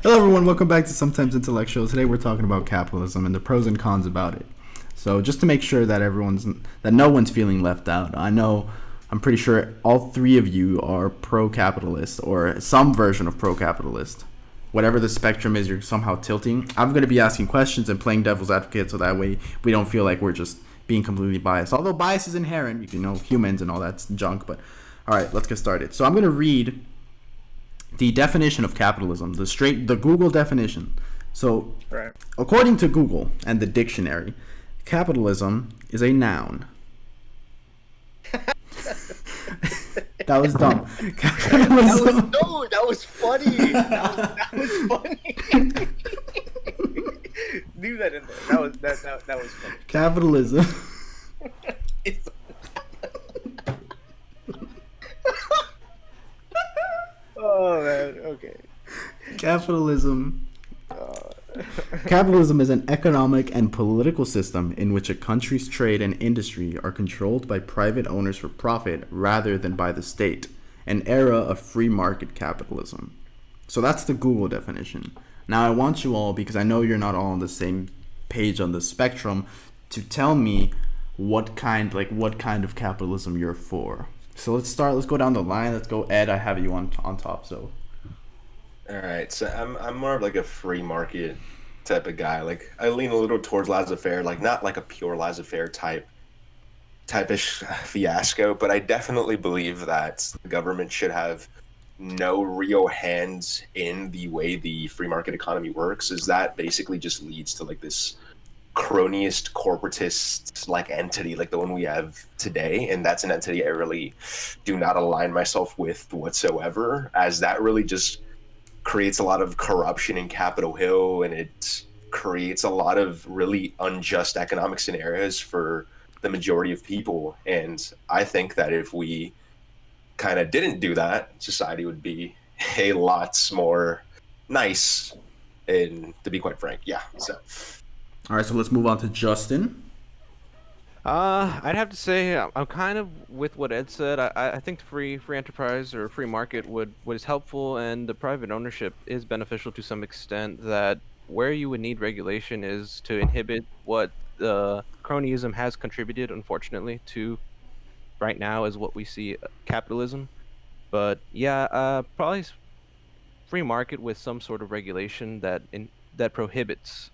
Hello, everyone. Welcome back to Sometimes Intellectual. Today, we're talking about capitalism and the pros and cons about it. So, just to make sure that no one's feeling left out, I'm pretty sure all three of you are pro-capitalist or some version of pro-capitalist. Whatever the spectrum is, you're somehow tilting. I'm going to be asking questions and playing devil's advocate, so that way we don't feel like we're just being completely biased. Although bias is inherent, humans and all that junk. But all right, let's get started. So, I'm going to read the definition of capitalism, the Google definition. So, Right. according to Google and the dictionary, capitalism is a noun. That was dumb. Capitalism. That was funny. That was funny. Leave that in there. That was funny. Capitalism. It's- oh man. Okay. Capitalism. Capitalism is an economic and political system in which a country's trade and industry are controlled by private owners for profit rather than by the state. An era of free market capitalism. So that's the Google definition. Now I want you all, because I know you're not all on the same page on the spectrum, to tell me what kind of capitalism you're for. So let's go down the line. Let's go, Ed. I have you on top. So All right, so I'm more of like a free market type of guy. Like I lean a little towards laissez-faire, like not like a pure laissez-faire type-ish fiasco, but I definitely believe that the government should have no real hands in the way the free market economy works. Is that basically just leads to like this cronyist corporatist like entity like the one we have today, and that's an entity I really do not align myself with whatsoever, as that really just creates a lot of corruption in Capitol Hill, and it creates a lot of really unjust economic scenarios for the majority of people. And I think that if we kind of didn't do that, society would be a lot more nice. And to be quite frank, yeah. So all right, so let's move on to Justin. I'd have to say I'm kind of with what Ed said. I think free enterprise or free market would is helpful, and the private ownership is beneficial to some extent. That where you would need regulation is to inhibit what the cronyism has contributed, unfortunately, to right now is what we see capitalism. But yeah, probably free market with some sort of regulation that prohibits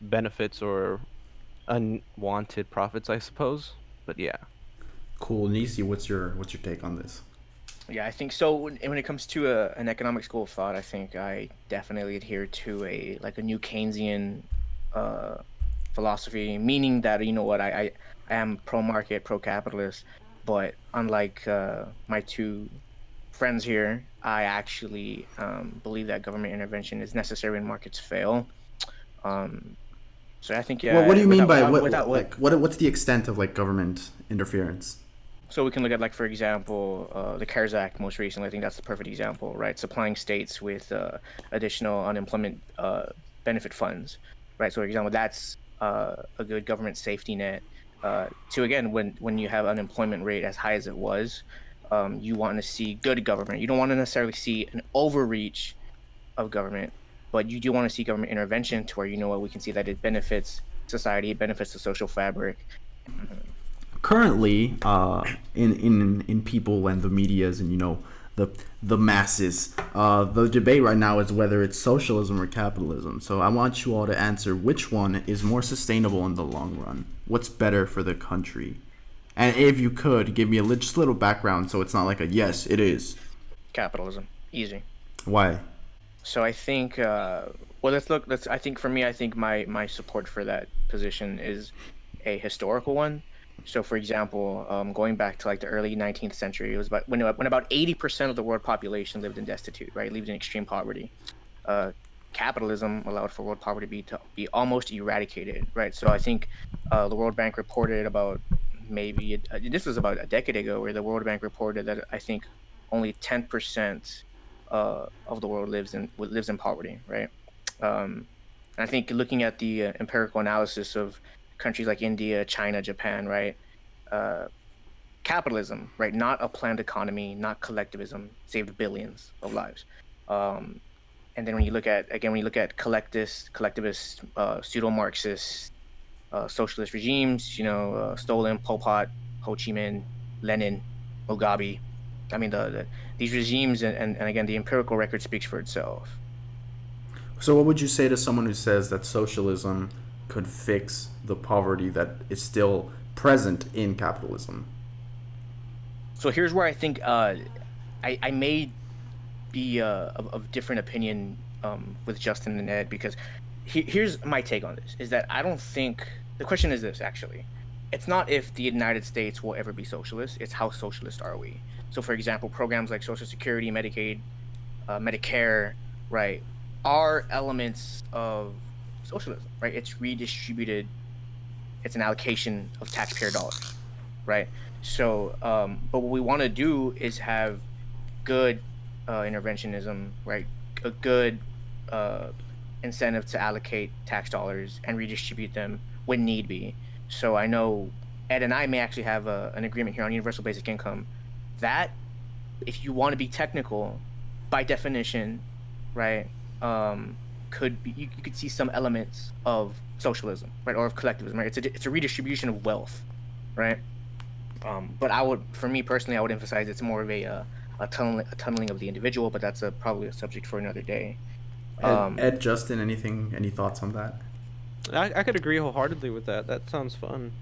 benefits or unwanted profits, I suppose. But yeah. Cool, Nissi. What's your take on this? Yeah, I think so. When it comes to an economic school of thought, I think I definitely adhere to a new Keynesian uh, philosophy, meaning that I am pro market, pro capitalist, but unlike my two friends here, I actually believe that government intervention is necessary when markets fail. Um, so I think Well, what do yeah, you mean by what's the extent of like government interference? so we can look at, like, for example, the CARES Act most recently. I think that's the perfect example, right? Supplying states with additional unemployment benefit funds, right? So, for example, that's a good government safety net. To again, when you have unemployment rate as high as it was, you want to see good government. You don't want to necessarily see an overreach of government, but you do want to see government intervention to where we can see that it benefits society, it benefits the social fabric. Currently, in people and the media's and the masses, the debate right now is whether it's socialism or capitalism. So I want you all to answer which one is more sustainable in the long run. What's better for the country? And if you could give me just a little background, so it's not like a yes, it is. Capitalism, easy. Why? So I think, well, let's look. Let's. I think for me, I think my support for that position is a historical one. So, for example, going back to like the early 19th century, it was about when about 80% of the world population lived in destitute, right? Lived in extreme poverty. Uh, Capitalism allowed for world poverty to be almost eradicated, right? So I think the World Bank reported about this was about a decade ago, where the World Bank reported that I think only 10% of the world lives in poverty, right? And I think looking at the empirical analysis of countries like India, China, Japan, right? Uh, Capitalism, right? Not a planned economy, not collectivism, saved billions of lives. And then when you look at collectivist, pseudo-Marxist, socialist regimes, Stalin, Pol Pot, Ho Chi Minh, Lenin, Mugabe. I mean, these regimes and again, the empirical record speaks for itself. So, what would you say to someone who says that socialism could fix the poverty that is still present in capitalism? So here's where I think I may be of different opinion with Justin and Ed, because here's my take on this: is that I don't think the question is this actually. It's not if the United States will ever be socialist; it's how socialist are we. So, for example, programs like Social Security, Medicaid, Medicare, right, are elements of socialism, right? It's redistributed. It's an allocation of taxpayer dollars, right? So, but what we want to do is have good interventionism, right? A good uh, incentive to allocate tax dollars and redistribute them when need be. So I know Ed and I may actually have an agreement here on universal basic income. That, if you want to be technical, by definition, right, could be, you could see some elements of socialism, right, or of collectivism, right? It's a redistribution of wealth, right? But for me personally, I would emphasize it's more of a tunneling of the individual, but that's probably a subject for another day. Ed, Justin, any thoughts on that? I could agree wholeheartedly with that. That sounds fun.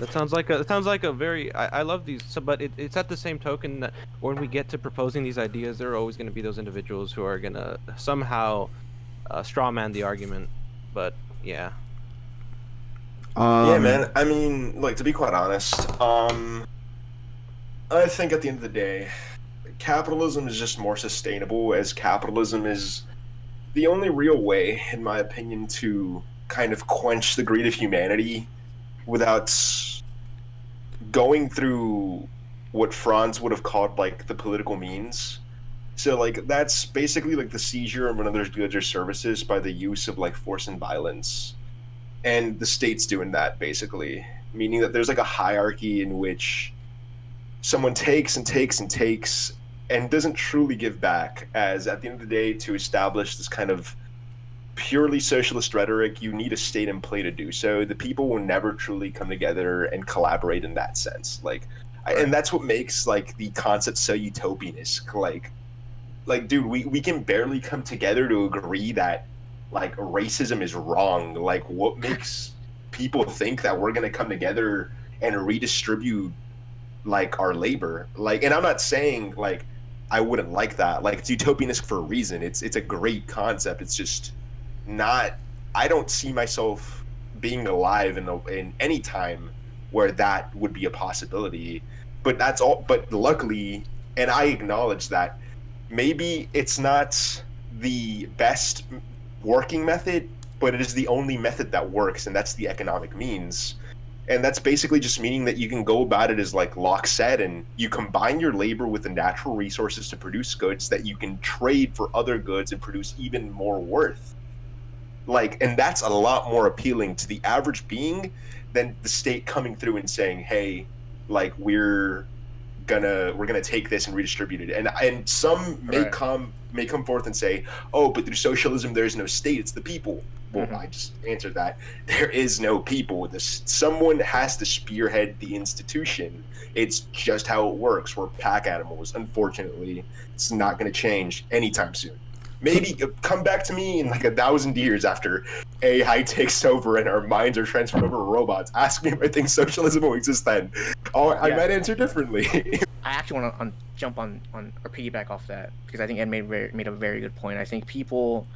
That sounds like a very. I love these. So, but it's at the same token that when we get to proposing these ideas, there are always going to be those individuals who are going to somehow strawman the argument. But yeah. Yeah, man. I mean, like, to be quite honest, I think at the end of the day, capitalism is just more sustainable, as capitalism is the only real way, in my opinion, to kind of quench the greed of humanity without going through what Franz would have called, like, the political means. So, like, that's basically like the seizure of another's goods or services by the use of, like, force and violence. And the state's doing that, basically, meaning that there's like a hierarchy in which someone takes and takes and takes and doesn't truly give back, as at the end of the day, to establish this kind of purely socialist rhetoric, you need a state in play to do so. The people will never truly come together and collaborate in that sense. And that's what makes, like, the concept so utopianist. Like, dude, we can barely come together to agree that, like, racism is wrong. Like, what makes people think that we're gonna come together and redistribute, like, our labor? Like, and I'm not saying, like, I wouldn't like that. Like, it's utopianist for a reason. It's a great concept. It's just not. I don't see myself being alive in any time where that would be a possibility. But that's all. But luckily, and I acknowledge that maybe it's not the best working method, but it is the only method that works, and that's the economic means. And that's basically just meaning that you can go about it as, like Locke said, and you combine your labor with the natural resources to produce goods that you can trade for other goods and produce even more worth. Like, and that's a lot more appealing to the average being than the state coming through and saying, hey, like, we're gonna take this and redistribute it. And some may come forth and say, oh, but through socialism there is no state, it's the people. Well, I just answered that. There is no people. Someone has to spearhead the institution. It's just how it works. We're pack animals. Unfortunately, it's not going to change anytime soon. Maybe come back to me in like 1,000 years after AI takes over and our minds are transferred over to robots. Ask me if I think socialism will exist then. I might answer differently. I actually want to jump on or piggyback off that, because I think Ed made a very good point. I think people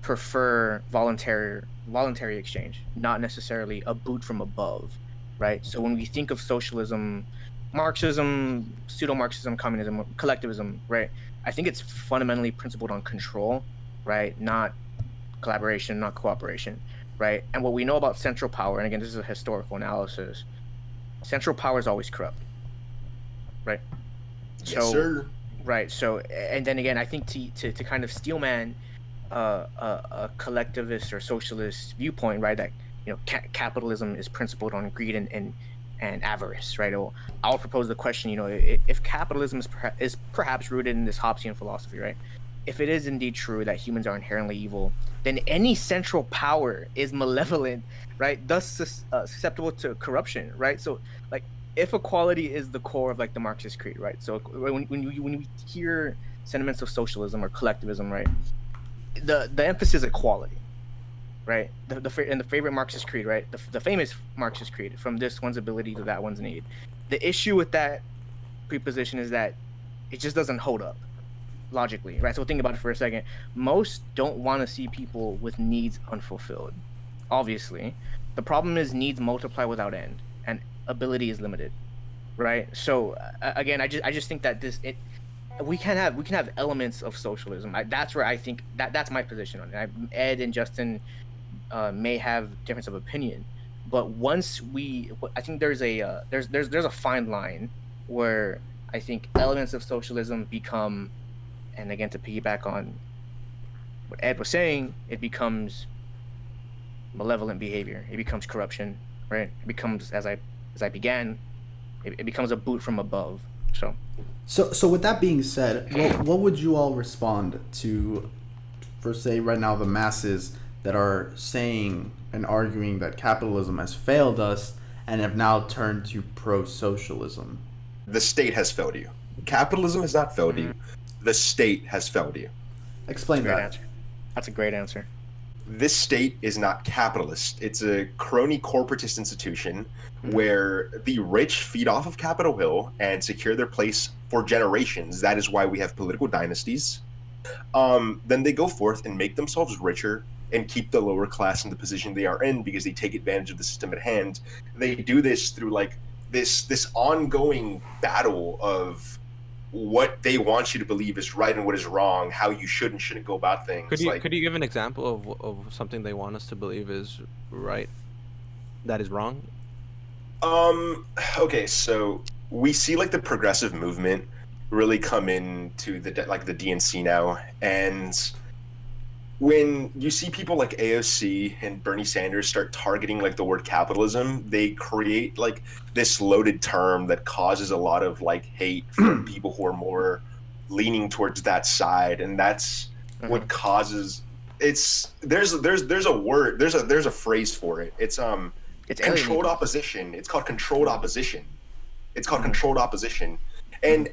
prefer voluntary exchange, not necessarily a boot from above, right? So when we think of socialism, Marxism, pseudo-Marxism, communism, collectivism, right? I think it's fundamentally principled on control, right? Not collaboration, not cooperation, right? And what we know about central power, and again, this is a historical analysis, central power is always corrupt, right? Yes, sir. Right. So, and then again, I think to kind of steelman a collectivist or socialist viewpoint, right? That capitalism is principled on greed and avarice, right? I'll propose the question, if capitalism is perhaps rooted in this Hobbesian philosophy, right? if it is indeed true that humans are inherently evil, then any central power is malevolent, right? Thus susceptible to corruption, right? So like if equality is the core of like the Marxist creed, right? So when we hear sentiments of socialism or collectivism, right? The emphasis is equality, right? And the favorite Marxist creed, right? The famous Marxist creed, from this one's ability to that one's need. The issue with that preposition is that it just doesn't hold up logically, right? So think about it for a second. Most don't want to see people with needs unfulfilled. Obviously, the problem is needs multiply without end, and ability is limited, right? So again, I just think that we can have elements of socialism. That's where I think that's my position on it. Ed and Justin may have difference of opinion, but I think there's a fine line where I think elements of socialism become, and again to piggyback on what Ed was saying, it becomes malevolent behavior. It becomes corruption, right? It becomes, as I began, it becomes a boot from above. So with that being said, what would you all respond to, for say right now, the masses that are saying and arguing that capitalism has failed us and have now turned to pro-socialism? The state has failed you. Capitalism has not failed you. The state has failed you. Explain that. Answer. That's a great answer. This state is not capitalist. It's a crony corporatist institution where the rich feed off of Capitol Hill and secure their place for generations. That is why we have political dynasties. Then they go forth and make themselves richer and keep the lower class in the position they are in because they take advantage of the system at hand. They do this through like this ongoing battle of what they want you to believe is right and what is wrong, how you should and shouldn't go about things. Could you give an example of something they want us to believe is right, that is wrong? Okay, so we see like the progressive movement really come into the DNC now, and when you see people like AOC and Bernie Sanders start targeting like the word capitalism, they create like this loaded term that causes a lot of like hate from people who are more leaning towards that side, and that's what causes there's a phrase for it. It's controlled opposition. It's called controlled opposition. Controlled opposition. And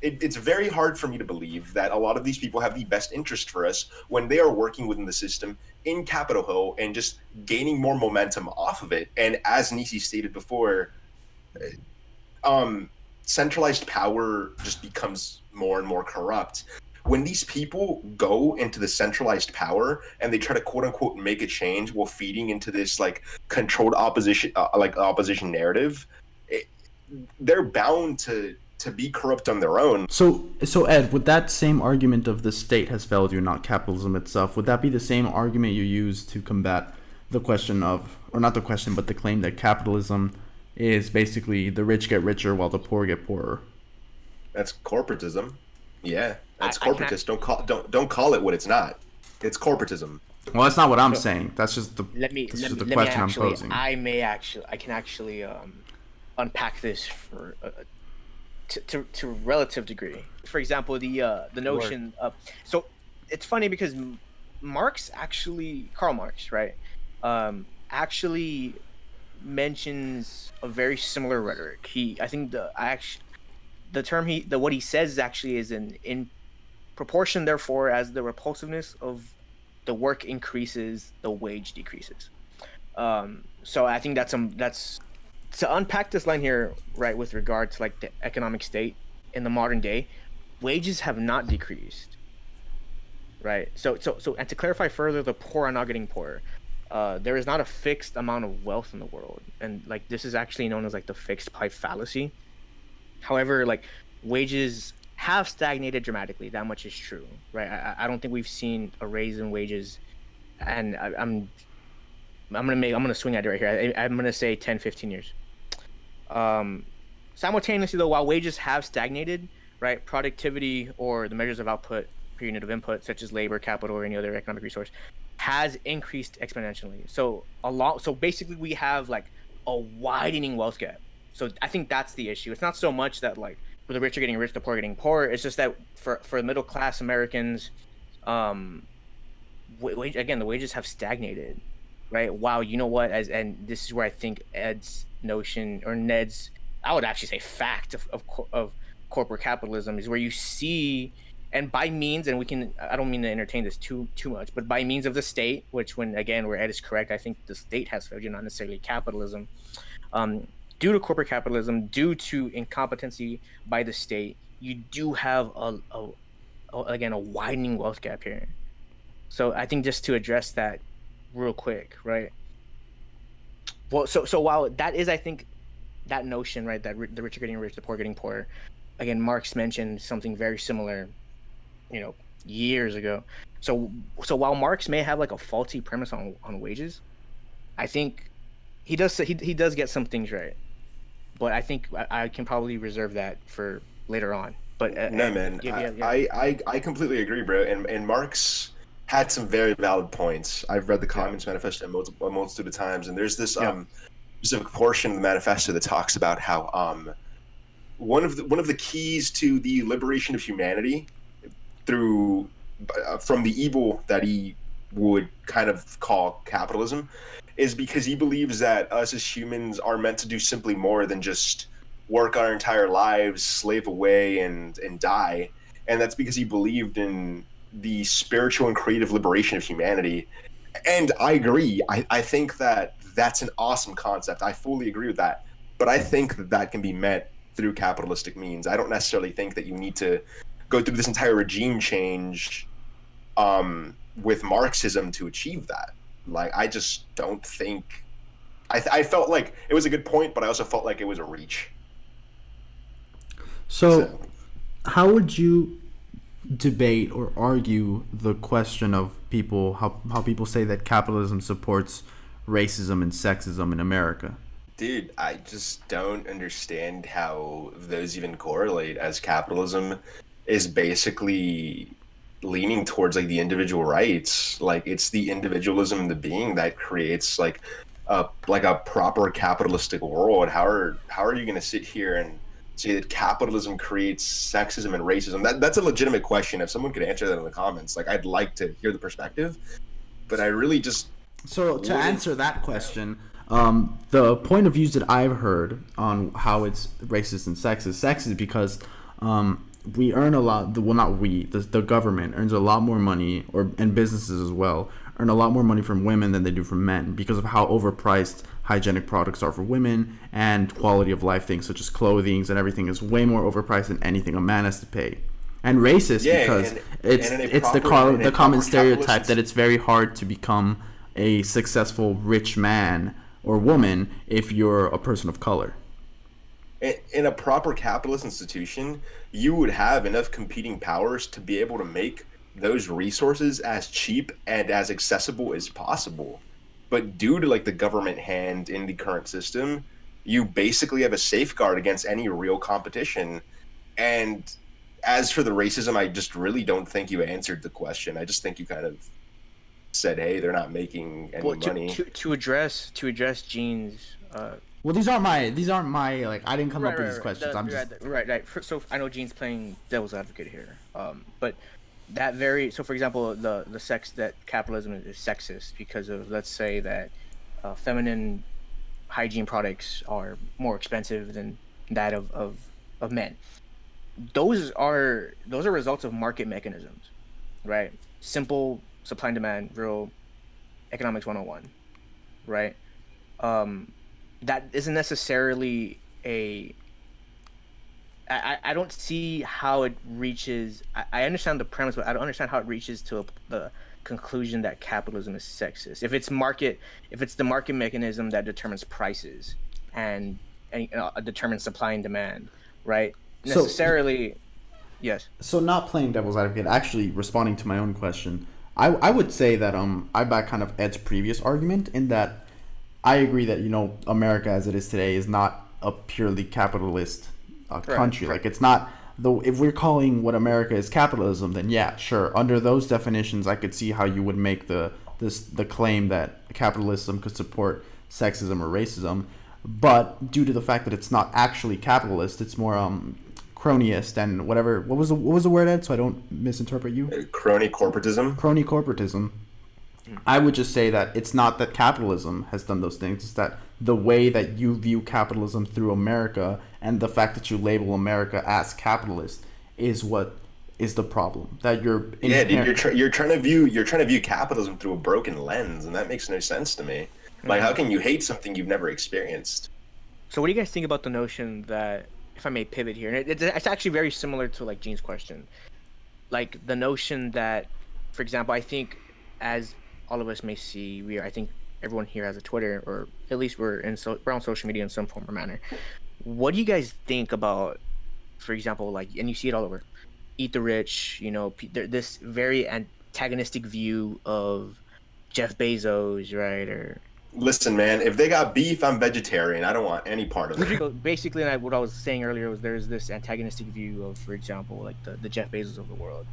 it's very hard for me to believe that a lot of these people have the best interest for us when they are working within the system in Capitol Hill and just gaining more momentum off of it. And as Nissi stated before, centralized power just becomes more and more corrupt. When these people go into the centralized power and they try to quote unquote make a change while feeding into this like controlled opposition, opposition narrative, they're bound to be corrupt on their own. So Ed, would that same argument of the state has failed you, not capitalism itself, would that be the same argument you use to combat the question of, or not the question, but the claim that capitalism is basically the rich get richer while the poor get poorer? That's corporatism. Yeah, that's corporatist. Don't call it what it's not. It's corporatism. Well, that's not what I'm saying. That's just the question I'm posing. I can actually unpack this for to a relative degree. For example, the notion of, so it's funny because Karl Marx, right, actually mentions a very similar rhetoric. I think the term what he says actually is in proportion, therefore, as the repulsiveness of the work increases, the wage decreases. So I think that's to unpack this line here, right, with regard to like the economic state in the modern day, wages have not decreased, right? So and to clarify further, the poor are not getting poorer. There is not a fixed amount of wealth in the world, and like this is actually known as like the fixed pipe fallacy. However, like wages have stagnated dramatically. That much is true, right? I don't think we've seen a raise in wages, and I'm gonna swing at it right here. I'm gonna say 10, 15 years. Simultaneously, though, while wages have stagnated, right, productivity or the measures of output per unit of input, such as labor, capital, or any other economic resource, has increased exponentially. So basically, we have like a widening wealth gap. So I think that's the issue. It's not so much that like the rich are getting rich, the poor are getting poor. It's just that for middle class Americans, um, again, the wages have stagnated, right? Wow, you know what? And this is where I think Ed's notion, or Ned's, I would actually say fact of corporate capitalism, is where you see, and by means, and I don't mean to entertain this too much, but by means of the state, which, when again, where Ed is correct, I think the state has failed you, not necessarily capitalism. Um, Due to corporate capitalism, due to incompetency by the state, you do have again a widening wealth gap here. So I think, just to address that real quick, right? Well, so while that is, I think, that notion, right, that the rich are getting rich, the poor are getting poorer. Again, Marx mentioned something very similar, years ago. So while Marx may have like a faulty premise on wages, I think he does get some things right. But I think I can probably reserve that for later on. But No, man, yeah. I completely agree, bro. And Marx had some very valid points. I've read the Communist Manifesto a multitude of times, and there's this specific portion of the manifesto that talks about how one of the keys to the liberation of humanity through from the evil that he would kind of call capitalism is because he believes that us as humans are meant to do simply more than just work our entire lives, slave away, and die. And that's because he believed in the spiritual and creative liberation of humanity. And I agree. I think that that's an awesome concept. I fully agree with that. But I think that can be met through capitalistic means. I don't necessarily think that you need to go through this entire regime change with Marxism to achieve that. Like, I just don't think. I felt like it was a good point, but I also felt like it was a reach. So how would you debate or argue the question of how people say that capitalism supports racism and sexism in America? Dude, I just don't understand how those even correlate, as capitalism is basically leaning towards like the individual rights. Like, it's the individualism of the being that creates like a proper capitalistic world. How are you going to sit here and say that capitalism creates sexism and racism? That's a legitimate question. If someone could answer that in the comments, like, I'd like to hear the perspective. But I really just to answer that question, the point of views that I've heard on how it's racist and sexist because we earn a lot. The government earns a lot more money, and businesses as well earn a lot more money from women than they do from men because of how overpriced hygienic products are for women, and quality of life things such as clothing and everything is way more overpriced than anything a man has to pay. And racist because it's the common stereotype that it's very hard to become a successful rich man or woman if you're a person of color. In a proper capitalist institution, you would have enough competing powers to be able to make those resources as cheap and as accessible as possible. But due to like the government hand in the current system, you basically have a safeguard against any real competition. And as for the racism, I just really don't think you answered the question. I just think you kind of said, hey, they're not making any money. To address Gene's well, these aren't my like, I didn't come up with these questions. Right. So I know Gene's playing devil's advocate here. But so for example, the sex that capitalism is sexist because of, let's say that feminine hygiene products are more expensive than that of men. Those are results of market mechanisms, right? Simple supply and demand, real economics 101, right? That isn't necessarily I don't see how it reaches. I understand the premise, but I don't understand how it reaches to the conclusion that capitalism is sexist. If it's the market mechanism that determines prices and determines supply and demand, right? Necessarily, yes. So not playing devil's advocate, actually responding to my own question, I would say that I back kind of Ed's previous argument in that I agree that America as it is today is not a purely capitalist country. Right. Like, it's not if we're calling what America is capitalism, then yeah, sure. Under those definitions, I could see how you would make the claim that capitalism could support sexism or racism. But due to the fact that it's not actually capitalist, it's more cronyist and whatever. What was the word, Ed? So I don't misinterpret you. Crony corporatism. Crony corporatism. I would just say that it's not that capitalism has done those things. It's that the way that you view capitalism through America and the fact that you label America as capitalist is what is the problem. That you're Dude, you're trying to view capitalism through a broken lens, and that makes no sense to me. Like, how can you hate something you've never experienced? So what do you guys think about the notion that, if I may pivot here, and it's actually very similar to like Gene's question, like the notion that, for example, I think as all of us may see, I think everyone here has a Twitter, or at least we're on social media in some form or manner. What do you guys think about, for example, like, and you see it all over, eat the rich, this very antagonistic view of Jeff Bezos, right? Or listen, man, if they got beef, I'm vegetarian. I don't want any part of it. Basically, what I was saying earlier was there's this antagonistic view of, for example, like the Jeff Bezos of the world.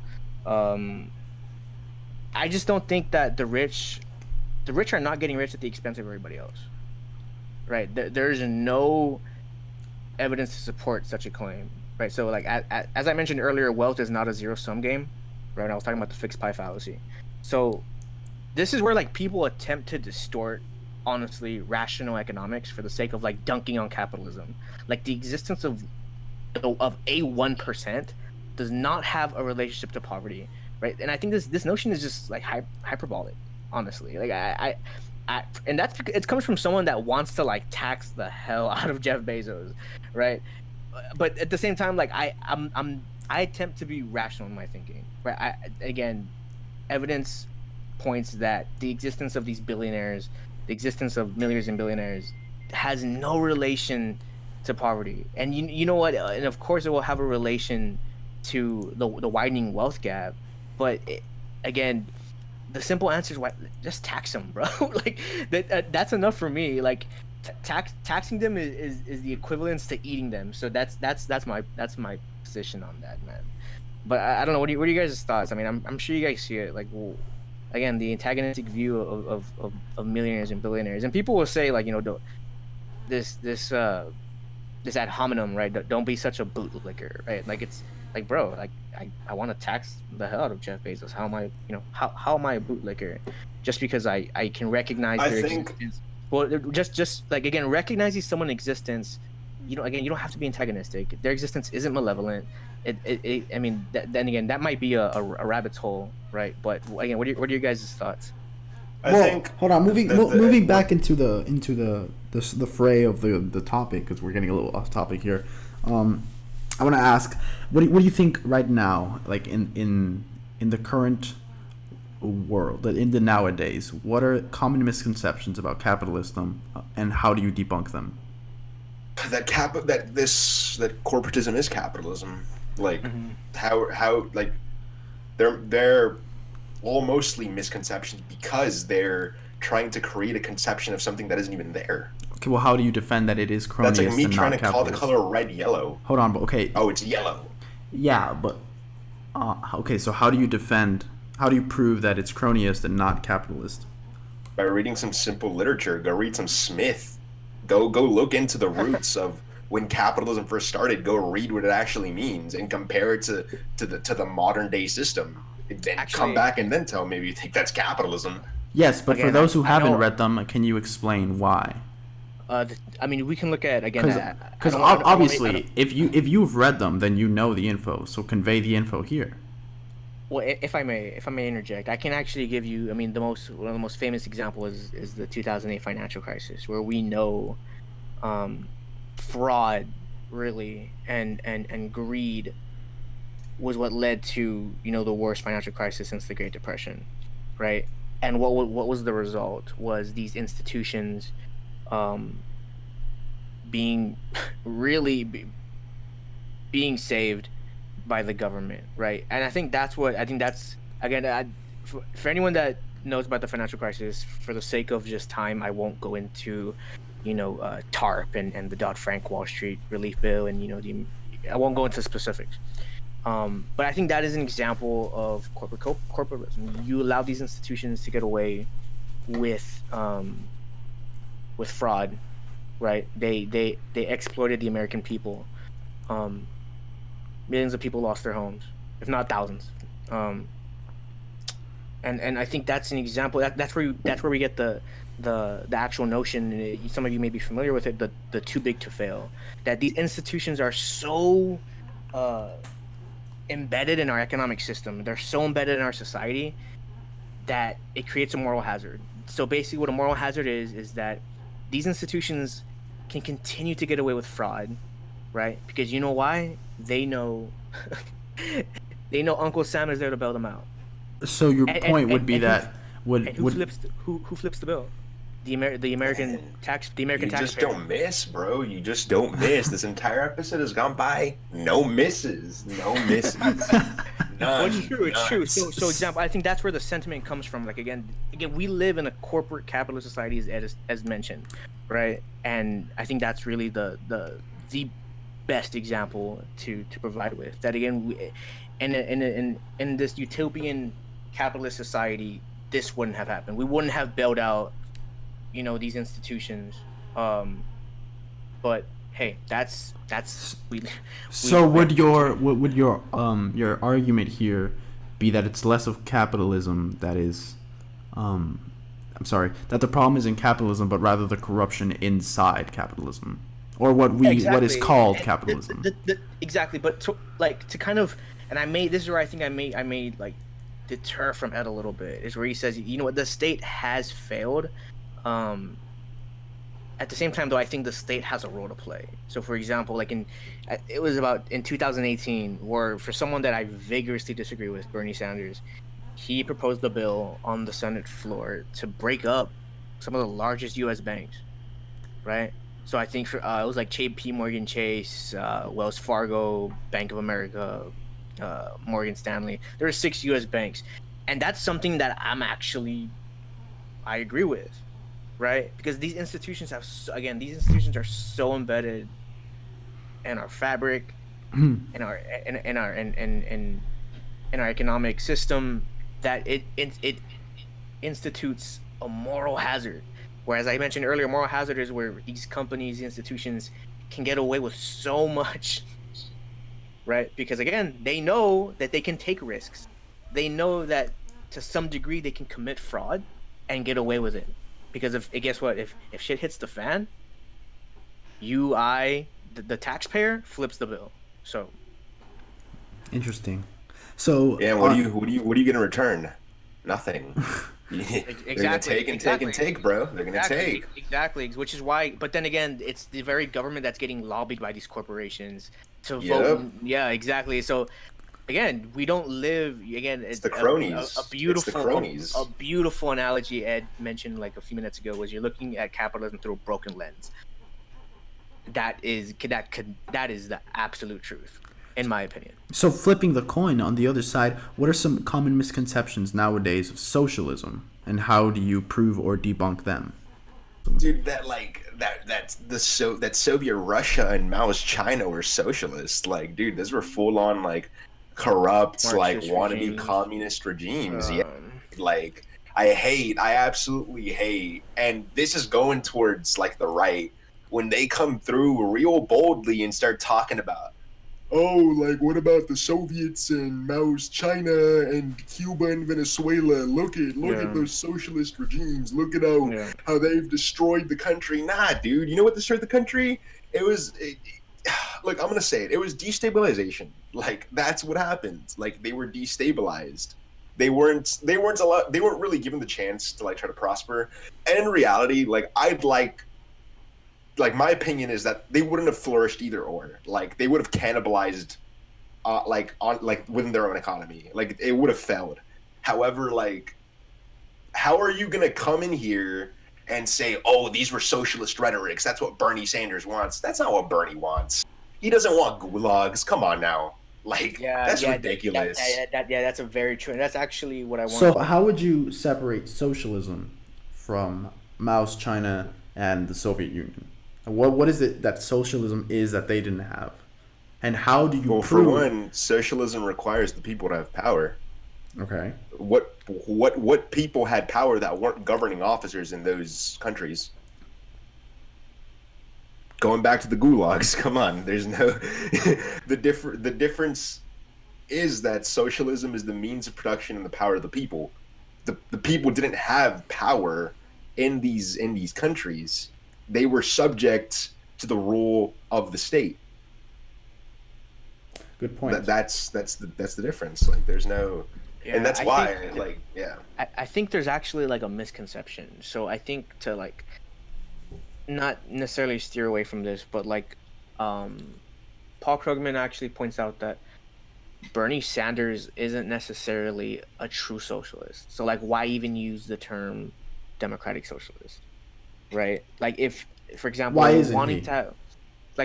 I just don't think that the rich are not getting rich at the expense of everybody else, right? There's no evidence to support such a claim, right? So, like, as I mentioned earlier, wealth is not a zero-sum game, right? I was talking about the fixed pie fallacy. So this is where, like, people attempt to distort, honestly, rational economics for the sake of, like, dunking on capitalism. Like, the existence of a 1% does not have a relationship to poverty, right? And I think this notion is just like hyperbolic, honestly. Like I and it comes from someone that wants to like tax the hell out of Jeff Bezos, right? But at the same time, like I attempt to be rational in my thinking, right? Again, evidence points that the existence of these billionaires, the existence of millionaires and billionaires, has no relation to poverty. And you know what? And of course, it will have a relation to the widening wealth gap. But again, the simple answer is just tax them, bro. Like that's enough for me. Like taxing them is the equivalence to eating them. So that's my position on that, man. But I don't know. What are you guys' thoughts? I mean, I'm sure you guys see it. Like, well, again, the antagonistic view of millionaires and billionaires, and people will say like, this ad hominem, right? Don't be such a bootlicker, right? Like it's like, bro, like I want to tax the hell out of Jeff Bezos. How am I, how am I a bootlicker? Just because I can recognize their existence. Well, just like, again, recognizing someone's existence. Again, you don't have to be antagonistic. Their existence isn't malevolent. I mean, then again, that might be a rabbit's hole, right? But again, what are your guys' thoughts? I think. Hold on, moving back into the fray of the topic, because we're getting a little off topic here. I want to ask, what do you think right now, like in the current world, in the nowadays, what are common misconceptions about capitalism, and how do you debunk them? That corporatism is capitalism. Like how like they're all mostly misconceptions because they're trying to create a conception of something that isn't even there. Okay, well, how do you defend that it is cronyist? That's like me and trying not to call the capitalist? color red yellow. Hold on, but okay. Oh, it's yellow. Yeah, but okay. So how do you prove that it's cronyist and not capitalist? By reading some simple literature. Go read some Smith. Go look into the roots of when capitalism first started. Go read what it actually means and compare it to the modern day system. Then come back and then tell me if you think that's capitalism. Yes, but for those who haven't read them, can you explain why? I mean, we can look at again. Because obviously, if you've read them, then you know the info. So convey the info here. Well, if I may interject, I can actually give you. I mean, one of the most famous example is the 2008 financial crisis, where we know, fraud, really, and greed was what led to the worst financial crisis since the Great Depression, right? And what was the result? Was these institutions being saved by the government, right? And I think that's again, for anyone that knows about the financial crisis, for the sake of just time, I won't go into TARP and the Dodd-Frank Wall Street relief bill, and I won't go into specifics. But I think that is an example of corporatism. You allow these institutions to get away with fraud, right? They exploited the American people, Millions of people lost their homes, if not thousands. Um, and I think that's an example. That's where we get the actual notion. Some of you may be familiar with it. The too big to fail. That these institutions are so uh, embedded in our economic system. They're so embedded in our society that it creates a moral hazard. So basically, what a moral hazard is that these institutions can continue to get away with fraud, right? Because you know why? They know they know Uncle Sam is there to bail them out. So your point would be And that who would flips who flips the bill? The American Man, the American you just taxpayer. don't miss, bro. You just don't miss. This entire episode has gone by. No misses. No misses. None. Well, it's true. It's true. None. So example, I think that's where the sentiment comes from. Like again, we live in a corporate capitalist society, as mentioned, right? And I think that's really the best example to provide with that. Again, in this utopian capitalist society, this wouldn't have happened. We wouldn't have bailed out, these institutions. But hey, that's we. So would your argument here be that it's less of capitalism that is, I'm sorry, that the problem is in capitalism, but rather the corruption inside capitalism, or what is called capitalism? Exactly, but to kind of, and this is where I think I may like deter from Ed a little bit, is where he says, you know what, the state has failed. At the same time, though, I think the state has a role to play. So, for example, it was about in 2018, where for someone that I vigorously disagree with, Bernie Sanders, he proposed a bill on the Senate floor to break up some of the largest U.S. banks, right? So I think it was like J.P. Morgan Chase, Wells Fargo, Bank of America, Morgan Stanley. There are 6 U.S. banks, and that's something that I agree with. Right, because these institutions are so embedded in our fabric, in our economic system, that it institutes a moral hazard. Whereas I mentioned earlier, moral hazard is where these companies, institutions, can get away with so much, right? Because again, they know that they can take risks. They know that to some degree they can commit fraud and get away with it. Because guess what? If shit hits the fan, the taxpayer flips the bill. So Interesting. So Yeah, what are you gonna return? Nothing. They're gonna take and take and take, bro. They're gonna take. Exactly, which is why. But then again, it's the very government that's getting lobbied by these corporations to Yep. vote. Yeah, exactly. So again, we don't live. Again, It's the cronies. A beautiful, It's the cronies. a beautiful analogy Ed mentioned like a few minutes ago was you're looking at capitalism through a broken lens. That is the absolute truth, in my opinion. So flipping the coin on the other side, what are some common misconceptions nowadays of socialism, and how do you prove or debunk them? Dude, that Soviet Russia and Mao's China were socialist. Like, dude, those were full on like corrupt, Marxist like wannabe regimes. communist regimes. Yeah, like I absolutely hate, and this is going towards like the right when they come through real boldly and start talking about, oh, like what about the Soviets and Mao's China and Cuba and Venezuela? Look at those socialist regimes. Look at how they've destroyed the country. Nah, dude, you know what destroyed the country? Look, I'm gonna say it. It was destabilization. Like that's what happened. Like they were destabilized. They weren't allowed. They weren't really given the chance to like try to prosper. And in reality, my opinion is that they wouldn't have flourished either or. Like they would have cannibalized, within their own economy. Like it would have failed. However, like, how are you gonna come in here and say, "Oh, these were socialist rhetorics. That's what Bernie Sanders wants." That's not what Bernie wants. He doesn't want gulags. Come on now. Like that's ridiculous. That's a very true. And that's actually what I want. So how would you separate socialism from Mao's China and the Soviet Union? What is it that socialism is that they didn't have? And how do you Well, prove? for one, socialism requires the people to have power. Okay. What people had power that weren't governing officers in those countries? going back to the gulags. Come on, there's no the difference is that socialism is the means of production and the power of the people. The people didn't have power in these countries. They were subject to the rule of the state. Good point. That's the difference. Like there's no, Yeah, and that's I why think, like yeah. I think there's actually like a misconception. So I think to like not necessarily steer away from this, but like Paul Krugman actually points out that Bernie Sanders isn't necessarily a true socialist. So like why even use the term democratic socialist? Right? Like if for example Why isn't wanting he? to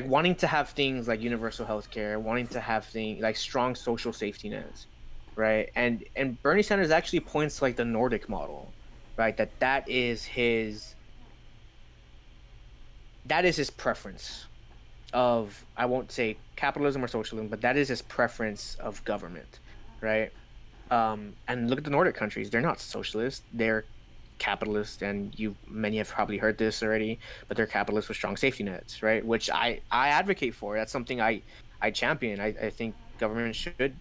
wanting to have things like universal health care, wanting to have things like strong social safety nets, right? And Bernie Sanders actually points to like the Nordic model, right? That is his preference of, I won't say capitalism or socialism, but that is his preference of government, right? And look at the Nordic countries; they're not socialist; they're capitalist, and many have probably heard this already, but they're capitalists with strong safety nets, right? Which I advocate for. That's something I champion. I think government should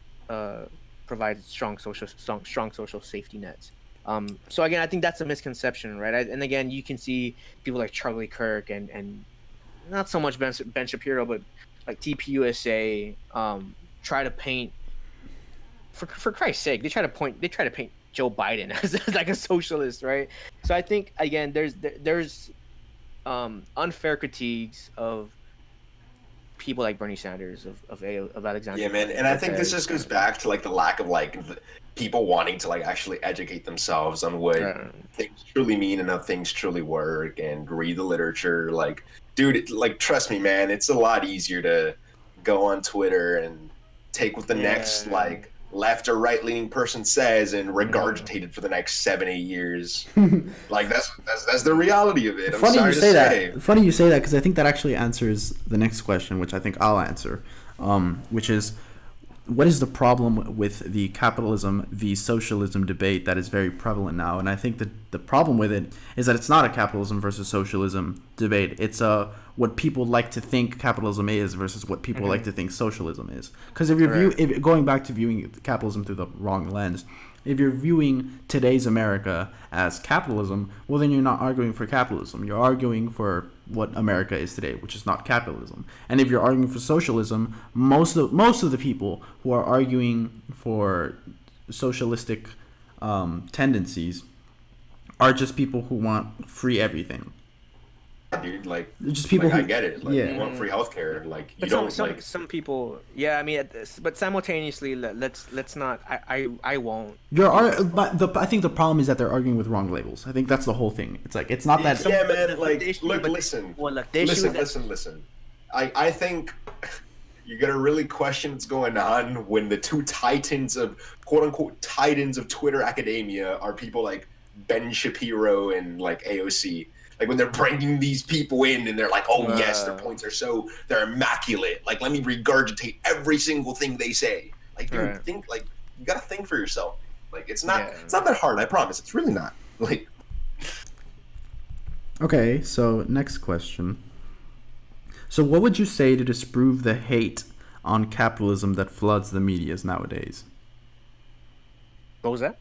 provide strong social safety nets. So again, I think that's a misconception, right? And again, you can see people like Charlie Kirk and not so much Ben Shapiro, but like TPUSA try to paint, for Christ's sake, they try to paint Joe Biden as like a socialist, right? So I think again, there's unfair critiques of people like Bernie Sanders, of Alexander. Yeah, man, and I think this just goes back to like the lack of like people wanting to like actually educate themselves on what things truly mean and how things truly work, and read the literature. Like, dude, like trust me, man, it's a lot easier to go on Twitter and take what the next like left or right leaning person says and regurgitate it for the next 7-8 years. Like that's the reality of it. I'm Funny sorry you to say say. that. Funny you say that because I think that actually answers the next question, which I think I'll answer, which is, what is the problem with the capitalism v socialism debate that is very prevalent now? And I think that the problem with it is that it's not a capitalism versus socialism debate. It's what people like to think capitalism is versus what people like to think socialism is. Because if you're going back to viewing capitalism through the wrong lens, if you're viewing today's America as capitalism, well, then you're not arguing for capitalism. You're arguing for what America is today, which is not capitalism. And if you're arguing for socialism, most of the people who are arguing for socialistic tendencies are just people who want free everything. Dude, like just people like, who, I get it. Like yeah. you want free healthcare, like you But don't some like some people, yeah. I mean, but simultaneously, let's not. I won't. But I think the problem is that they're arguing with wrong labels. I think that's the whole thing. It's like it's not that. yeah, man. Like, the issue- look, but- listen, well, look, the issue is that- listen. I think you're gonna really question what's going on when the two titans of quote unquote titans of Twitter academia are people like Ben Shapiro and like AOC. Like when they're bringing these people in and they're like, oh yes, their points are they're immaculate. Like let me regurgitate every single thing they say. Like dude, think like you gotta think for yourself. Like it's not that hard. I promise. It's really not. Like. Okay, so next question. So what would you say to disprove the hate on capitalism that floods the medias nowadays? What was that?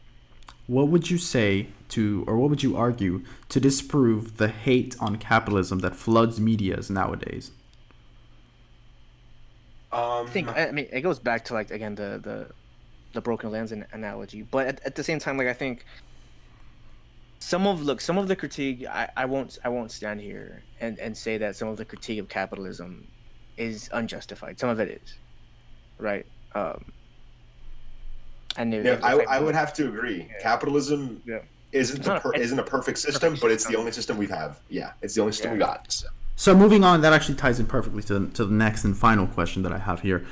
What would you say to, or what would you argue to disprove the hate on capitalism that floods medias nowadays? I mean, it goes back to like again the broken lens analogy, but at the same time, like I think some of the critique, I won't stand here and say that some of the critique of capitalism is unjustified. Some of it is, right? And I would have to agree. Yeah. Capitalism isn't a perfect system, but it's the only system we have. Yeah, it's the only system we got. So moving on, that actually ties in perfectly to the next and final question that I have here.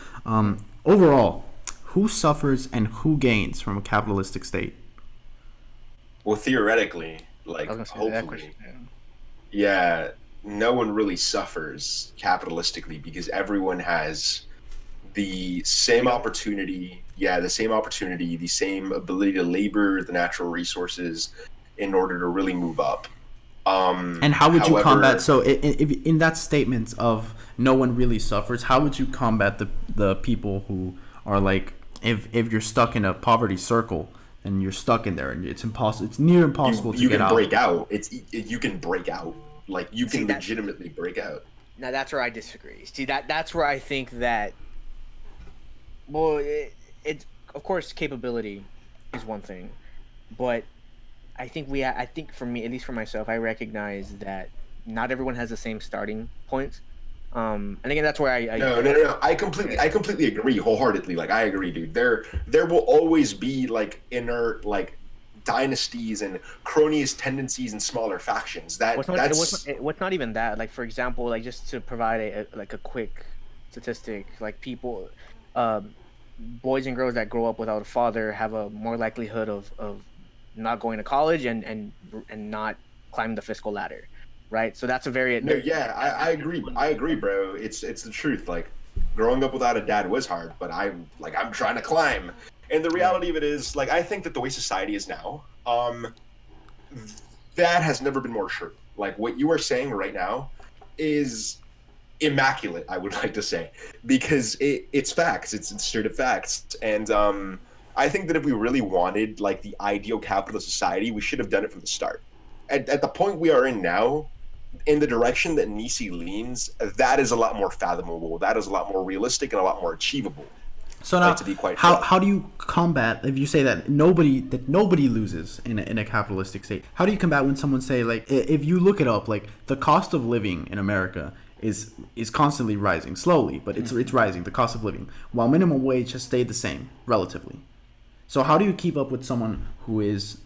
Overall, who suffers and who gains from a capitalistic state? Well, theoretically, like hopefully, yeah, no one really suffers capitalistically because everyone has the same opportunity, the same ability to labor the natural resources in order to really move up. And how would you However, combat? So, in that statement of no one really suffers, how would you combat the people who are like, if you're stuck in a poverty circle and you're stuck in there and it's impossible, it's near impossible to you get can out. break out. You can break out. Like you See, can that- legitimately break out. Now that's where I disagree. See, that's where I think that. Well, it's of course capability is one thing, but I think for me, at least for myself, I recognize that not everyone has the same starting points. And again, that's where No. I completely agree wholeheartedly. Like I agree, dude. There will always be like inner like dynasties and cronyist tendencies and smaller factions. what's not even that. Like for example, like just to provide a quick statistic, like people, um, boys and girls that grow up without a father have a more likelihood of not going to college and not climbing the fiscal ladder, right? So that's a very no, yeah, I agree. I agree, bro. It's the truth. Like growing up without a dad was hard, but I'm trying to climb. And the reality of it is, like, I think that the way society is now, that has never been more true. Like what you are saying right now is immaculate, I would like to say, because it's facts. It's straight up facts. And I think that if we really wanted like the ideal capitalist society, we should have done it from the start. At the point we are in now, in the direction that Nissi leans, that is a lot more fathomable. That is a lot more realistic and a lot more achievable. So now, to be quite how frank. how do you combat if you say that nobody loses in a capitalistic state? How do you combat when someone say like if you look it up, like the cost of living in America is constantly rising slowly, but it's rising, the cost of living, while minimum wage has stayed the same relatively. So how do you keep up with someone who is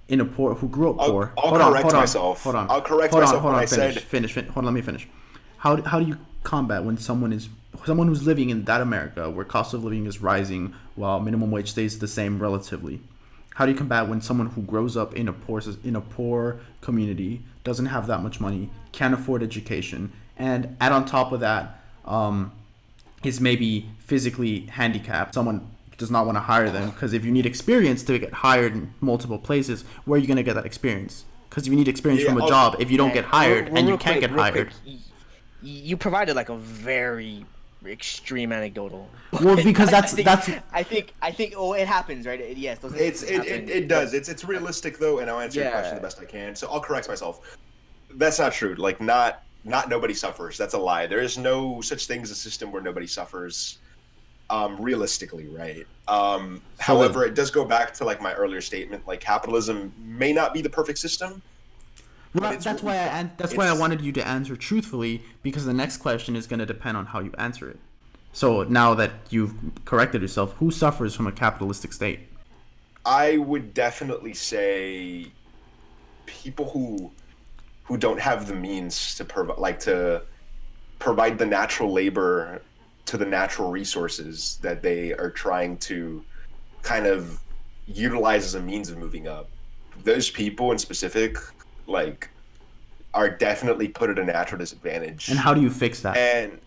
who grew up poor? I'll correct myself. Hold on. I'll correct myself when I said- Finish. Hold on. Let me finish. How do you combat when someone who's living in that America where cost of living is rising while minimum wage stays the same relatively? How do you combat when someone who grows up in a poor community, doesn't have that much money, can't afford education, and add on top of that, is maybe physically handicapped? Someone does not want to hire them because if you need experience to get hired in multiple places, where are you going to get that experience? Because if you need experience from a job, if you don't get hired and you can't get hired. You provided like a very extreme anecdotal. Well, because that's I think oh, it happens, right? Yes, those it does. It's realistic though, and I'll answer your question the best I can. So I'll correct myself. That's not true. Like not nobody suffers. That's a lie. There is no such thing as a system where nobody suffers. Realistically, right? However, it does go back to like my earlier statement. Like capitalism may not be the perfect system. Well, that's why I wanted you to answer truthfully, because the next question is going to depend on how you answer it. So now that you've corrected yourself, who suffers from a capitalistic state? I would definitely say people who don't have the means to provide the natural labor to the natural resources that they are trying to kind of utilize as a means of moving up. Those people in specific, like, are definitely put at a natural disadvantage. And how do you fix that? And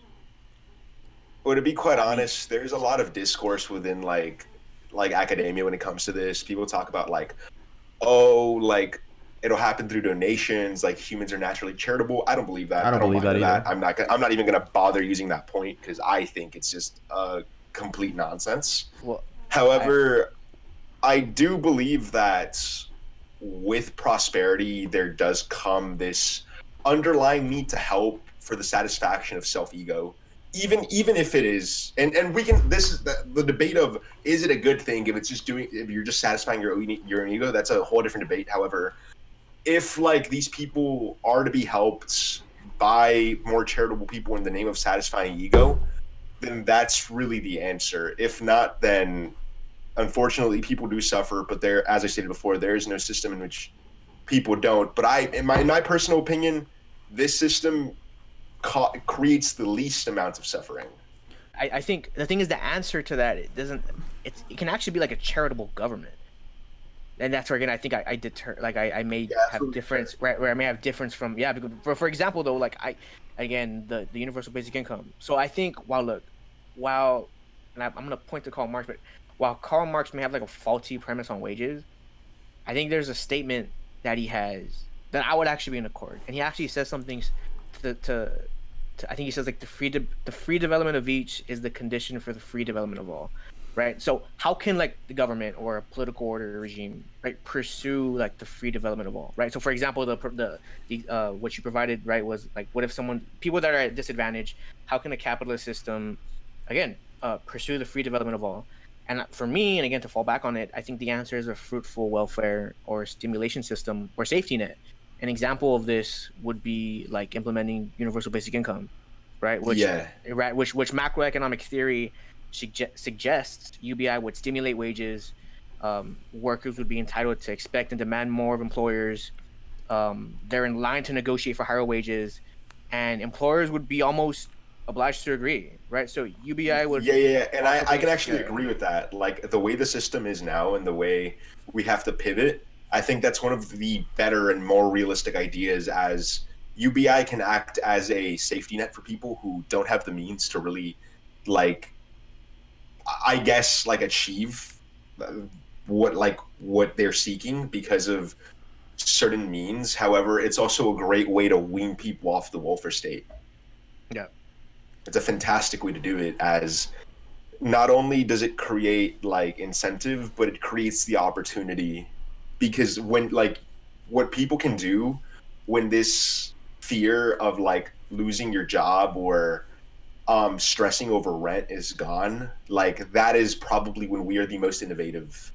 well, to be quite honest, there's a lot of discourse within like academia when it comes to this. People talk about like, oh, like it'll happen through donations. Like humans are naturally charitable. I don't believe that. I don't believe that either. I'm not even gonna bother using that point because I think it's just complete nonsense. Well, however, I do believe that with prosperity, there does come this underlying need to help for the satisfaction of self-ego. Even if it is, and we can. This is the debate of is it a good thing if you're just satisfying your own ego. That's a whole different debate. However, if like these people are to be helped by more charitable people in the name of satisfying ego, then that's really the answer. If not, then unfortunately people do suffer. But there, as I stated before, there is no system in which people don't. But in my personal opinion, this system creates the least amount of suffering. I think the thing is the answer to that it can actually be like a charitable government, and that's where again I think I may have difference where I may have difference from because for example though like the universal basic income. So I think and I'm gonna point to Karl Marx, but while Karl Marx may have like a faulty premise on wages, I think there's a statement that he has then I would actually be in accord. And he actually says something to I think he says like the free development of each is the condition for the free development of all, right? So how can like the government or a political order or regime, right, pursue like the free development of all, right? So for example, the what you provided, right, was like, what if people that are at disadvantage, how can a capitalist system, again, pursue the free development of all? And for me, and again, to fall back on it, I think the answer is a fruitful welfare or stimulation system or safety net. An example of this would be like implementing universal basic income, right? Yeah. Which macroeconomic theory suggests UBI would stimulate wages. Workers would be entitled to expect and demand more of employers. They're in line to negotiate for higher wages, and employers would be almost obliged to agree, right? So UBI would Yeah, and I possibly can actually share. agree with that. Like the way the system is now and the way we have to pivot, I think that's one of the better and more realistic ideas, as UBI can act as a safety net for people who don't have the means to really, like, I guess, like achieve what they're seeking because of certain means. However, it's also a great way to wean people off the welfare state. Yeah. It's a fantastic way to do it, as not only does it create like incentive, but it creates the opportunity, because when like what people can do when this fear of like losing your job or stressing over rent is gone, like that is probably when we are the most innovative.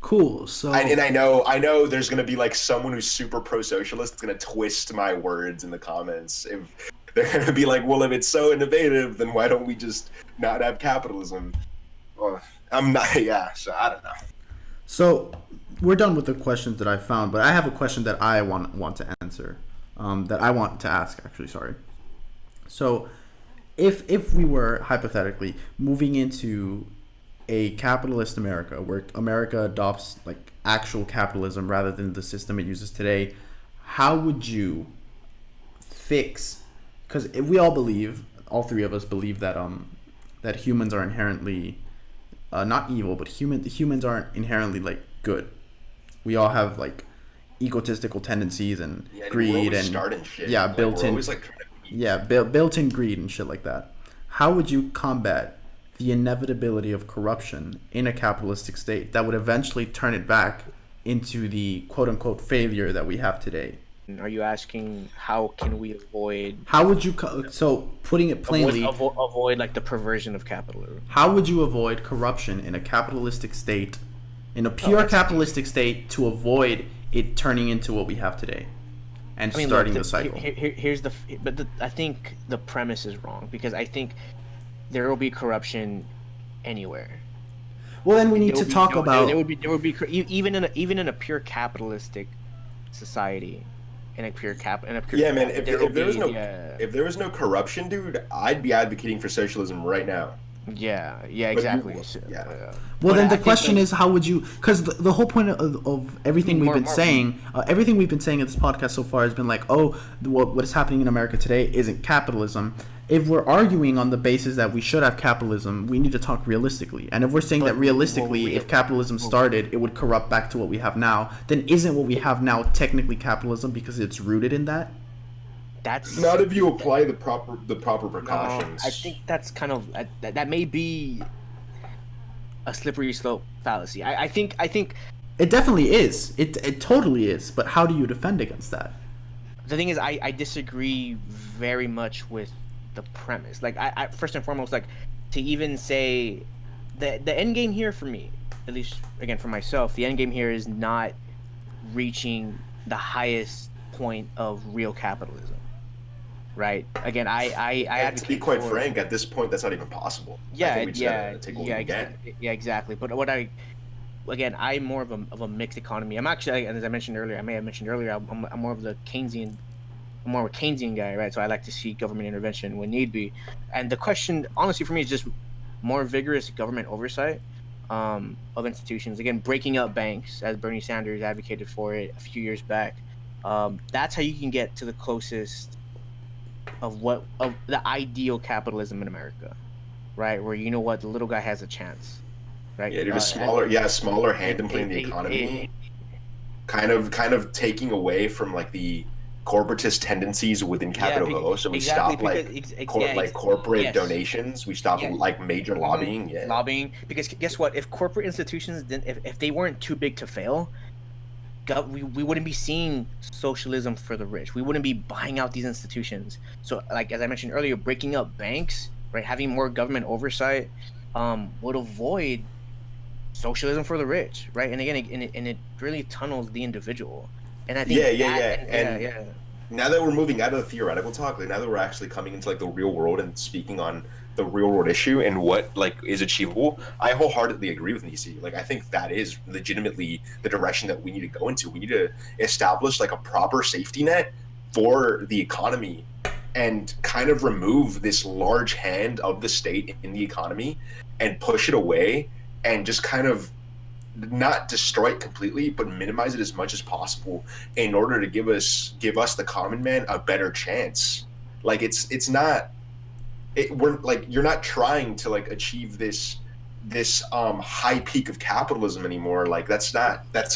Cool. So And I know there's gonna be like someone who's super pro-socialist that's gonna twist my words in the comments. If they're gonna be like, well, if it's so innovative, then why don't we just not have capitalism? Well, I'm not. Yeah, so I don't know. So we're done with the questions that I found, but I have a question that I want to answer, that I want to ask, actually. Sorry. So, if we were hypothetically moving into a capitalist America, where America adopts like actual capitalism rather than the system it uses today, how would you fix? Because we all believe, all three of us believe that that humans are inherently not evil, but humans aren't inherently like good. We all have like egotistical tendencies and Yeah, greed we're and starting shit. yeah, Like, built we're in always like trying to built-in greed and shit like that. How would you combat the inevitability of corruption in a capitalistic state that would eventually turn it back into the quote-unquote failure that we have today? Are you asking how can we avoid How would you so putting it plainly, avoid like the perversion of capitalism? how would you avoid corruption in a capitalistic state, in a pure capitalistic state, to avoid it turning into what we have today and starting the cycle? Here's I think the premise is wrong, because I think there will be corruption anywhere. Well, then we need to talk about. There would be even in a pure capitalistic society, Yeah, man. If there was no corruption, dude, I'd be advocating for socialism right now. Yeah, exactly. Well, then the question is, how would you? Because the whole point of everything we've been saying, everything we've been saying in this podcast so far has been like, oh, what is happening in America today isn't capitalism. If we're arguing on the basis that we should have capitalism, we need to talk realistically. And if we're saying that realistically, if capitalism started, it would corrupt back to what we have now, then isn't what we have now technically capitalism because it's rooted in that? That's not if you apply the proper precautions. No, I think that's kind of that may be a slippery slope fallacy. I think it definitely is. It totally is. But how do you defend against that? The thing is, I disagree very much with the premise. Like, I first and foremost, like, to even say the end game here for me, at least again for myself, the end game here is not reaching the highest point of real capitalism. Right. Again, I advocate, to be quite frank, at this point, that's not even possible. Exactly. But I'm more of a mixed economy. I'm actually, as I mentioned earlier, I'm more of the Keynesian. I'm more of a Keynesian guy, right? So I like to see government intervention when need be. And the question, honestly, for me, is just more vigorous government oversight of institutions. Again, breaking up banks, as Bernie Sanders advocated for it a few years back. That's how you can get to the closest of the ideal capitalism in America, right? Where you know what, the little guy has a chance, right? Yeah, dude, smaller hand in playing the economy. kind of taking away from like the corporatist tendencies within Yeah, Capitol Hill. So we exactly, stop because like corporate yes, donations. We stop yeah, like major lobbying. Yeah. lobbying. Because guess what? If corporate institutions didn't, if they weren't too big to fail, we wouldn't be seeing socialism for the rich. We wouldn't be buying out these institutions. So, like as I mentioned earlier, breaking up banks, right, having more government oversight, would avoid socialism for the rich, right? And again, it really tunnels the individual. And I Yeah, think yeah, that, yeah. and yeah, And yeah, now that we're moving out of the theoretical talk, like now that we're actually coming into like the real world and speaking on the real world issue and what like is achievable, I wholeheartedly agree with Nissi. Like I think that is legitimately the direction that we need to go into. We need to establish like a proper safety net for the economy and kind of remove this large hand of the state in the economy and push it away and just kind of not destroy it completely, but minimize it as much as possible in order to give us the common man a better chance. Like it's not we're like you're not trying to like achieve this high peak of capitalism anymore. Like that's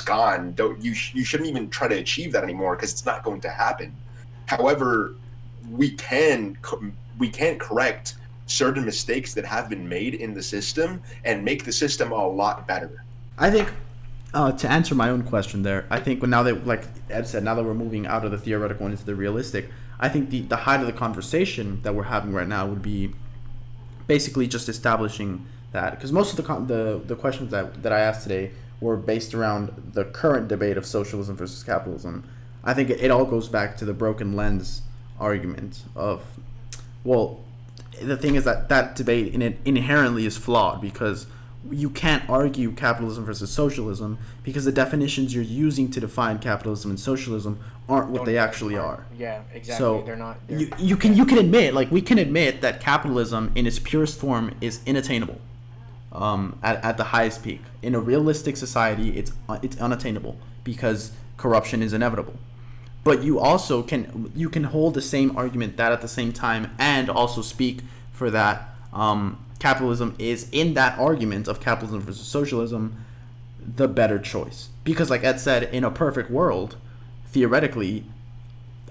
gone. Don't you shouldn't even try to achieve that anymore because it's not going to happen. However, we can correct certain mistakes that have been made in the system and make the system a lot better. I think to answer my own question there, I think now that, like Ed said, now that we're moving out of the theoretical into the realistic, I think the height of the conversation that we're having right now would be basically just establishing that, because most of the questions that I asked today were based around the current debate of socialism versus capitalism. I think it all goes back to the broken lens argument of, well, the thing is that debate in it inherently is flawed, because you can't argue capitalism versus socialism because the definitions you're using to define capitalism and socialism aren't what they actually are. yeah, exactly. So They're not. you can admit, like we can admit that capitalism in its purest form is inattainable. At the highest peak in a realistic society, it's unattainable because corruption is inevitable. But you can hold the same argument that at the same time and also speak for that capitalism is, in that argument of capitalism versus socialism, the better choice. Because like Ed said, in a perfect world, theoretically,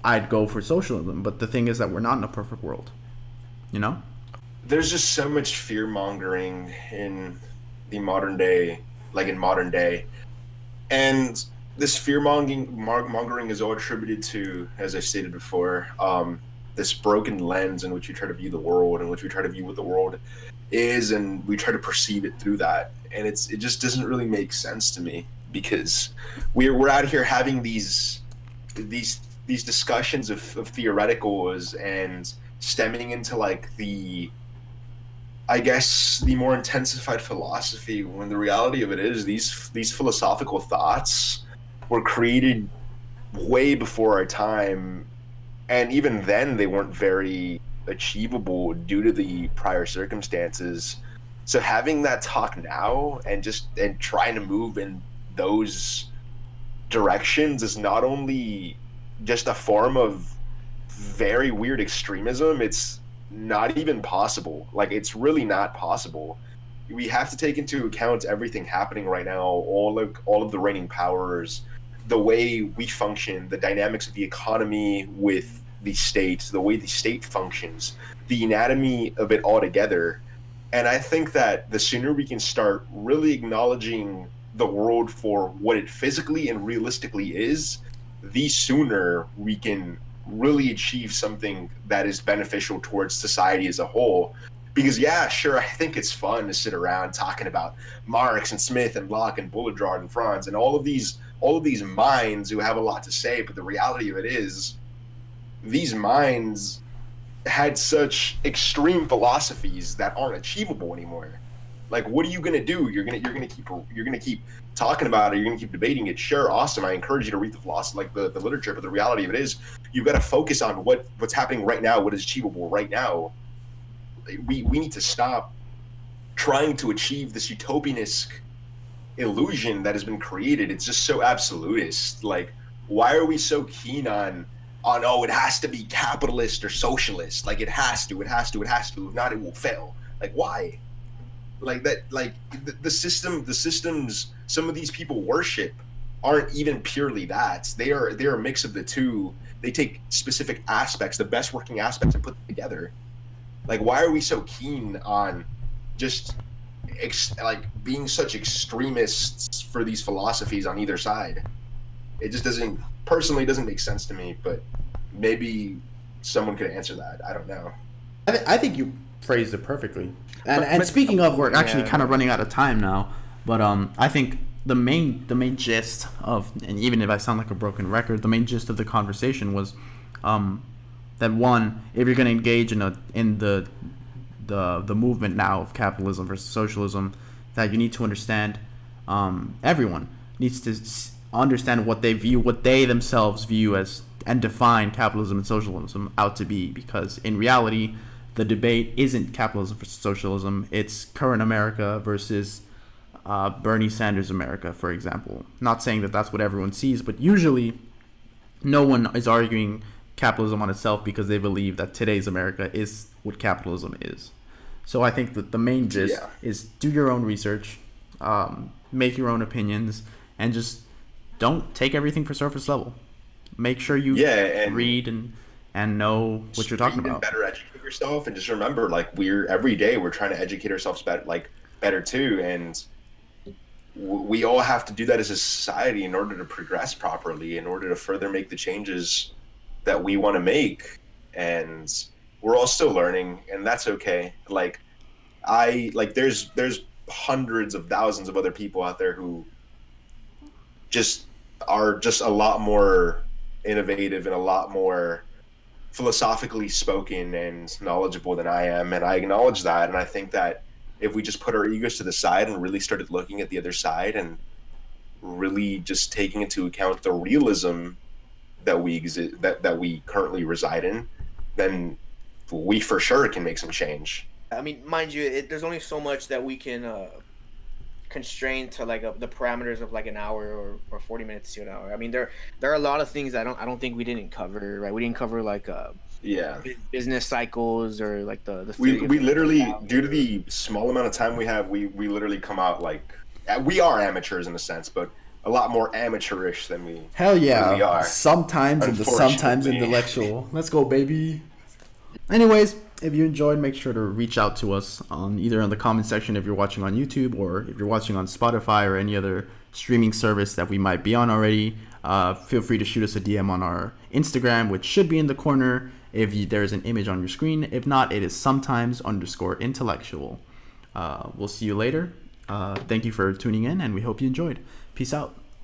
I'd go for socialism. But the thing is that we're not in a perfect world. You know? There's just so much fear mongering in the modern day, like in modern day. And this fear mongering is all attributed to, as I stated before, this broken lens in which we try to view the world, in which we try to view what the world is, and we try to perceive it through that. And it just doesn't really make sense to me, because we're out here having these discussions of theoreticals and stemming into like I guess the more intensified philosophy, when the reality of it is these philosophical thoughts were created way before our time, and even then they weren't very achievable due to the prior circumstances. So having that talk now and trying to move in those directions is not only just a form of very weird extremism, it's not even possible. Like, it's really not possible. We have to take into account everything happening right now, all of the reigning powers, the way we function, the dynamics of the economy with the state, the way the state functions, the anatomy of it all together. And I think that the sooner we can start really acknowledging the world for what it physically and realistically is, the sooner we can really achieve something that is beneficial towards society as a whole. Because yeah, sure, I think it's fun to sit around talking about Marx and Smith and Locke and Boulanger and Franz and all of these minds who have a lot to say, but the reality of it is these minds had such extreme philosophies that aren't achievable anymore. Like, what are you gonna do? You're gonna keep talking about it. You're gonna keep debating it. Sure, awesome. I encourage you to read the philosophy, like the literature. But the reality of it is, you've got to focus on what's happening right now, what is achievable right now. We need to stop trying to achieve this utopianistic illusion that has been created. It's just so absolutist. Like, why are we so keen on oh, it has to be capitalist or socialist? Like, it has to. If not, it will fail. Like, why? Like that, like the systems some of these people worship aren't even purely that. They're a mix of the two. They take specific aspects, the best working aspects, and put them together. Like, why are we so keen on just like being such extremists for these philosophies on either side? It just doesn't make sense to me. But maybe someone could answer that. I don't know. I think you phrased it perfectly. And But speaking of, we're actually yeah. kind of running out of time now. But I think the main gist of, and even if I sound like a broken record, the main gist of the conversation was that one, if you're going to engage in the movement now of capitalism versus socialism, that you need to understand, everyone needs to understand what they themselves view as and define capitalism and socialism out to be, because in reality the debate isn't capitalism versus socialism, it's current America versus Bernie Sanders America, for example. Not saying that that's what everyone sees, but usually no one is arguing capitalism on itself because they believe that today's America is what capitalism is. So I think that the main gist is do your own research, make your own opinions, and just don't take everything for surface level. Make sure you read and know what you're talking about. Better educate yourself, and just remember, like, every day we're trying to educate ourselves better too, and we all have to do that as a society in order to progress properly, in order to further make the changes that we want to make. And we're all still learning, and that's okay. There's hundreds of thousands of other people out there who just are just a lot more innovative and a lot more philosophically spoken and knowledgeable than I am, and I acknowledge that. And I think that if we just put our egos to the side and really started looking at the other side and really just taking into account the realism that we currently reside in, then we for sure can make some change. I mean, mind you, there's only so much that we can constrain to the parameters of like an hour or 40 minutes to an hour. I mean, there are a lot of things I don't think we didn't cover. Right, we didn't cover business cycles or like the we literally, due to the small amount of time we have, we literally come out like we are amateurs in a sense, but a lot more amateurish than we really are. Sometimes intellectual. Let's go, baby. Anyways, if you enjoyed, make sure to reach out to us on the comment section if you're watching on YouTube, or if you're watching on Spotify or any other streaming service that we might be on already. Feel free to shoot us a DM on our Instagram, which should be in the corner if there's an image on your screen. If not, it is sometimes_intellectual. We'll see you later. Thank you for tuning in, and we hope you enjoyed. Peace out.